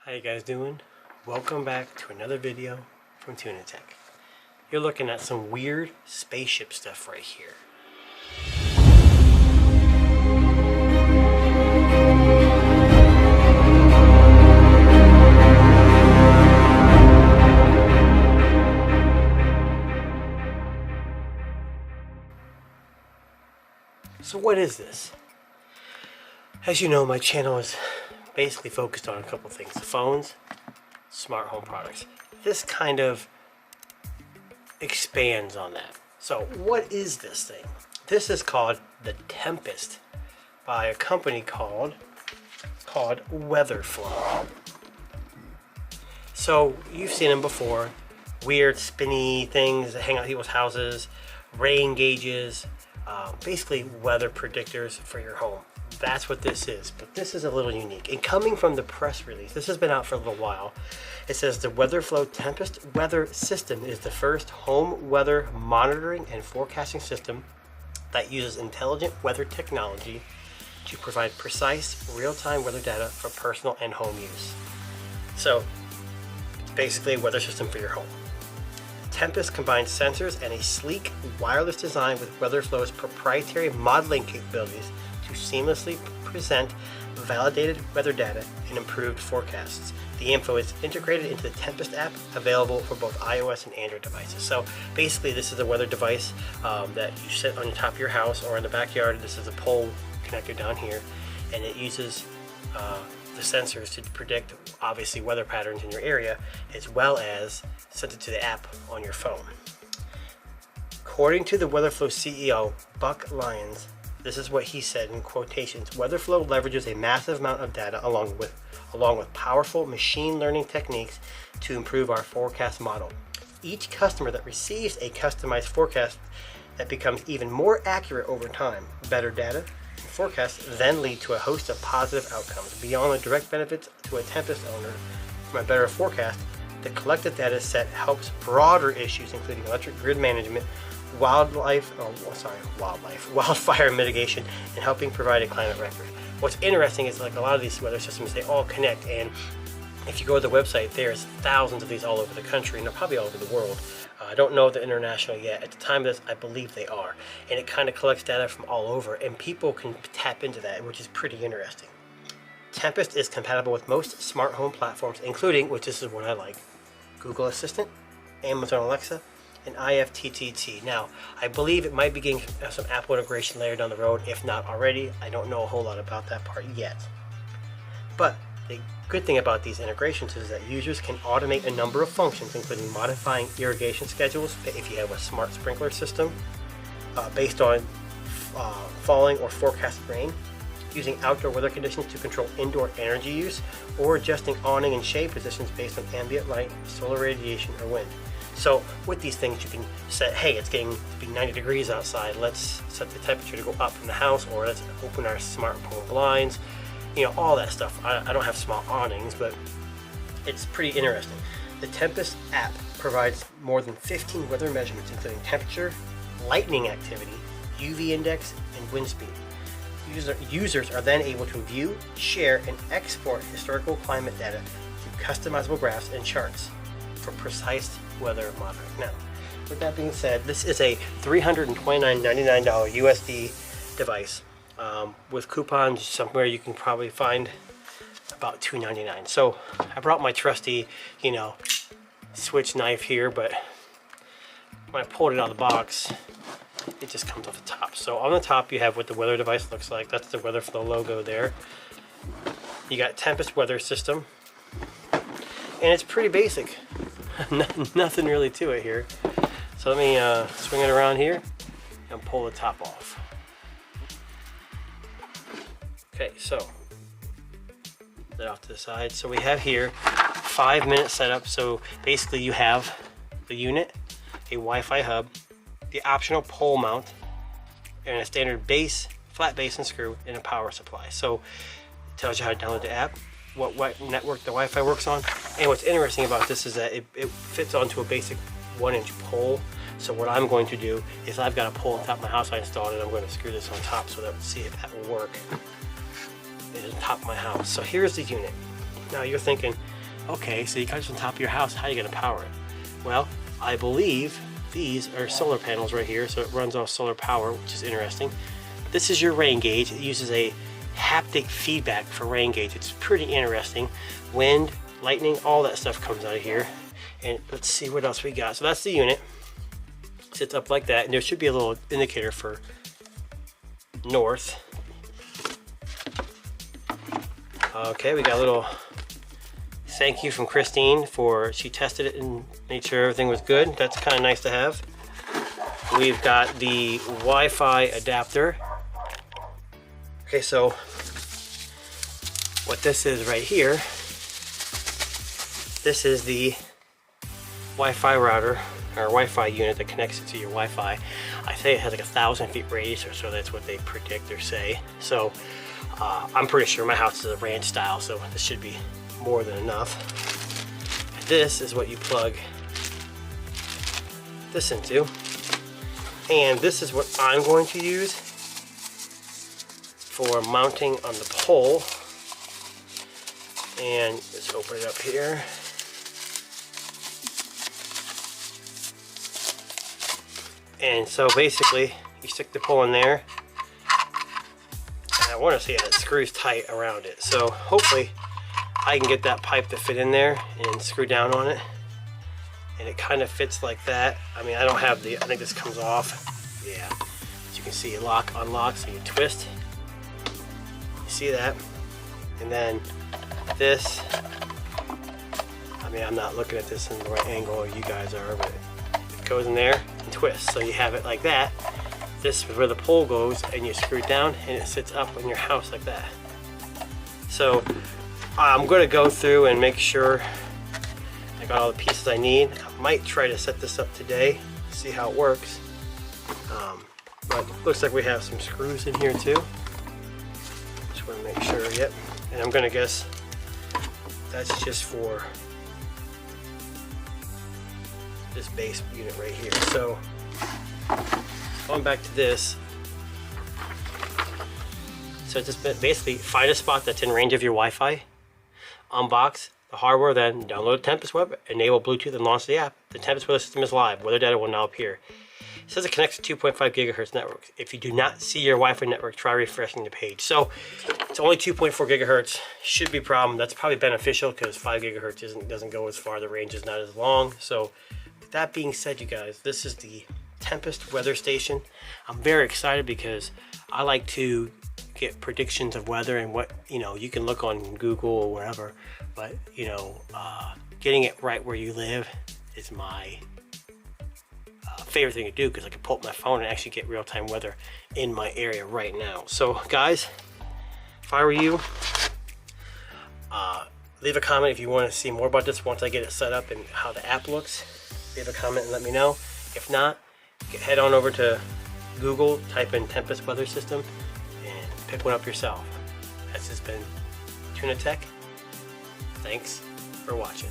How you guys doing? Welcome back to another video from Tuna Tech. You're looking at some weird spaceship stuff right here. So what is this? As you know, my channel is basically focused on a couple things: phones, smart home products. This kind of expands on that. So what is this thing? This is called the Tempest by a company called Weatherflow. So you've seen them before. Weird spinny things that hang out at people's houses, rain gauges, basically weather predictors for your home. That's what this is, but this is a little unique. And coming from the press release, this has been out for a little while. It says the Weatherflow Tempest weather system is the first home weather monitoring and forecasting system that uses intelligent weather technology to provide precise real-time weather data for personal and home use. So it's basically a weather system for your home. Tempest combines sensors and a sleek wireless design with Weatherflow's proprietary modeling capabilities to seamlessly present validated weather data and improved forecasts. The info is integrated into the Tempest app, available for both iOS and Android devices. So basically this is a weather device that you sit on the top of your house or in the backyard. This is a pole connector down here, and it uses the sensors to predict obviously weather patterns in your area, as well as send it to the app on your phone. According to the Weatherflow CEO, Buck Lyons, this is what he said in quotations: Weatherflow leverages a massive amount of data along with powerful machine learning techniques to improve our forecast model. Each customer that receives a customized forecast that becomes even more accurate over time. Better data and forecasts then lead to a host of positive outcomes. Beyond the direct benefits to a Tempest owner from a better forecast, the collected data set helps broader issues including electric grid management, wildfire mitigation, and helping provide a climate record. What's interesting is, like, a lot of these weather systems, they all connect, and if you go to the website, there's thousands of these all over the country, and they're probably all over the world. I don't know if they're international yet. At the time of this, I believe they are, and it kind of collects data from all over, and people can tap into that, which is pretty interesting. Tempest is compatible with most smart home platforms, including, which this is what I like, Google Assistant, Amazon Alexa, and IFTTT. Now, I believe it might be getting some Apple integration later down the road, if not already. I don't know a whole lot about that part yet. But the good thing about these integrations is that users can automate a number of functions, including modifying irrigation schedules if you have a smart sprinkler system based on falling or forecasted rain, using outdoor weather conditions to control indoor energy use, or adjusting awning and shade positions based on ambient light, solar radiation, or wind. So with these things, you can set, hey, it's getting to be 90 degrees outside. Let's set the temperature to go up in the house, or let's open our smart home blinds. You know, all that stuff. I don't have small awnings, but it's pretty interesting. The Tempest app provides more than 15 weather measurements, including temperature, lightning activity, UV index, and wind speed. Users are then able to view, share, and export historical climate data through customizable graphs and charts for precise weather monitoring. Now, with that being said, this is a $329.99 USD device. With coupons somewhere you can probably find about $2.99. So I brought my trusty, switch knife here, but when I pulled it out of the box, it just comes off the top. So on the top you have what the weather device looks like. That's the Weatherflow logo there. You got Tempest weather system, and it's pretty basic. Nothing really to it here. So let me swing it around here and pull the top off. Okay, so that off to the side. So we have here 5-minute setup. So basically you have the unit, a Wi-Fi hub, the optional pole mount, and a standard base, flat base and screw, and a power supply. So it tells you how to download the app, what network the Wi-Fi works on. And what's interesting about this is that it fits onto a basic 1-inch pole. So what I'm going to do is, I've got a pole on top of my house I installed, and I'm going to screw this on top so that we'll see if that will work. It is on top of my house. So here's the unit. Now you're thinking, Okay, so you got this on top of your house. How are you going to power it? Well, I believe these are solar panels right here, so it runs off solar power, which is interesting. This is your rain gauge. It uses a haptic feedback for rain gauge. It's pretty interesting. Wind, lightning, all that stuff comes out of here. And let's see what else we got. So that's the unit. Sits up like that, and there should be a little indicator for north. Okay, we got a little thank you from Christine she tested it and made sure everything was good. That's kind of nice to have. We've got the Wi-Fi adapter. Okay, so what this is right here, this is the Wi-Fi router or Wi-Fi unit that connects it to your Wi-Fi. I say it has like 1,000 feet radius or so. That's what they predict or say. So I'm pretty sure my house is a ranch style, so this should be more than enough. This is what you plug this into, and this is what I'm going to use for mounting on the pole. And let's open it up here. And so basically you stick the pole in there, and I want to see that it screws tight around it. So hopefully I can get that pipe to fit in there and screw down on it, and it kind of fits like that. I mean, I don't have I think this comes off. Yeah, as you can see, lock, unlock, so you twist. You see that? And then this, I mean, I'm not looking at this in the right angle, or you guys are, but it goes in there and twists. So you have it like that. This is where the pole goes, and you screw it down, and it sits up in your house like that. So I'm going to go through and make sure I got all the pieces I need. I might try to set this up today, see how it works. But looks like we have some screws in here too. Just want to make sure, yep. And I'm going to guess that's just for this base unit right here. So going back to this, so just basically find a spot that's in range of your Wi-Fi, unbox the hardware, then download the Tempest web, enable Bluetooth, and launch the app. The Tempest weather system is live. Weather data will now appear. It says it connects to 2.5 gigahertz network. If you do not see your Wi-Fi network, try refreshing the page. So it's only 2.4 gigahertz. Should be a problem. That's probably beneficial because 5 gigahertz doesn't go as far. The range is not as long. So with that being said, you guys, this is the Tempest weather station. I'm very excited because I like to get predictions of weather and what, you can look on Google or wherever, but getting it right where you live is my favorite thing to do, because I can pull up my phone and actually get real-time weather in my area right now. So guys, if I were you, leave a comment if you want to see more about this once I get it set up and how the app looks. Leave a comment and let me know. If not, head on over to Google, type in Tempest weather system, and pick one up yourself. This has been Tuna Tech. Thanks for watching.